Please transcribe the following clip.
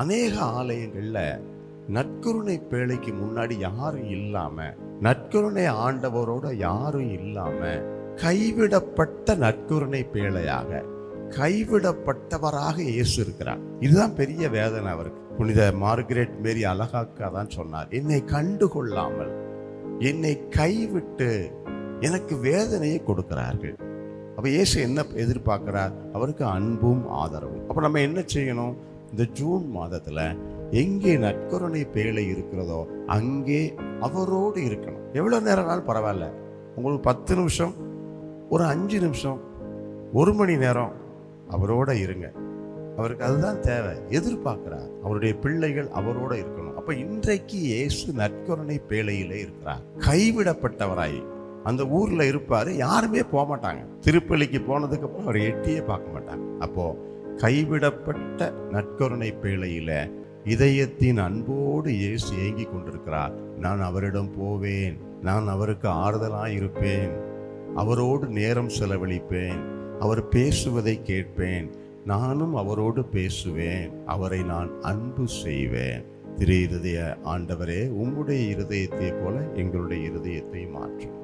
அநேக ஆலயங்கள்ல நற்கருணை பேழைக்கு முன்னாடி யாரும் இல்லாம, நற்கருணை ஆண்டவரோட யாரும் இல்லாம, கைவிடப்பட்ட நற்கருணை பேழையாக, கைவிடப்பட்டவராக இயேசு இருக்கிறார். இதுதான் பெரிய வேதனை அவருக்கு. புனித மார்கரெட் மேரி அலகாக்கா தான் சொன்னார், என்னை கண்டுகொள்ளாமல் என்னை கைவிட்டு எனக்கு வேதனையை கொடுக்கிறார்கள். அப்ப இயேசு என்ன எதிர்பார்க்கிறார்? அவருக்கு அன்பும் ஆதரவும். அப்ப நம்ம என்ன செய்யணும்? இந்த ஜூன் மாதத்துல எங்கே நற்கருணை பேழை இருக்கிறதோ அங்கே அவரோடு இருக்கணும். எவ்வளவு நேரம்னாலும் பரவாயில்ல. உங்களுக்கு 10 நிமிஷம், ஒரு 5 நிமிஷம், 1 மணி நேரம் அவரோட இருங்க. அவருக்கு அதுதான் தேவை, எதிர்பார்க்கிறார். அவருடைய பிள்ளைகள் அவரோட இருக்கணும். அப்ப இன்றைக்கு இயேசு நற்கருணை பேழையிலே இருக்கிறார். கைவிடப்பட்டவராய் அந்த ஊர்ல இருப்பாரு, யாருமே போக மாட்டாங்க. திருப்பலிக்கு போனதுக்கு அப்புறம் அவர் எட்டியே பார்க்க மாட்டாங்க. அப்போ கைவிடப்பட்ட நற்கருணை பேழையில இதயத்தின் அன்போடு இயேசு ஏங்கி கொண்டிருக்கிறார். நான் அவரிடம் போவேன், நான் அவருக்கு ஆறுதலாய் இருப்பேன், அவரோடு நேரம் செலவழிப்பேன், அவர் பேசுவதை கேட்பேன், நானும் அவரோடு பேசுவேன், அவரை நான் அன்பு செய்வேன். திரு இருதய ஆண்டவரே, உம்முடைய இருதயத்தை போல எங்களுடைய இருதயத்தை மாற்றும்.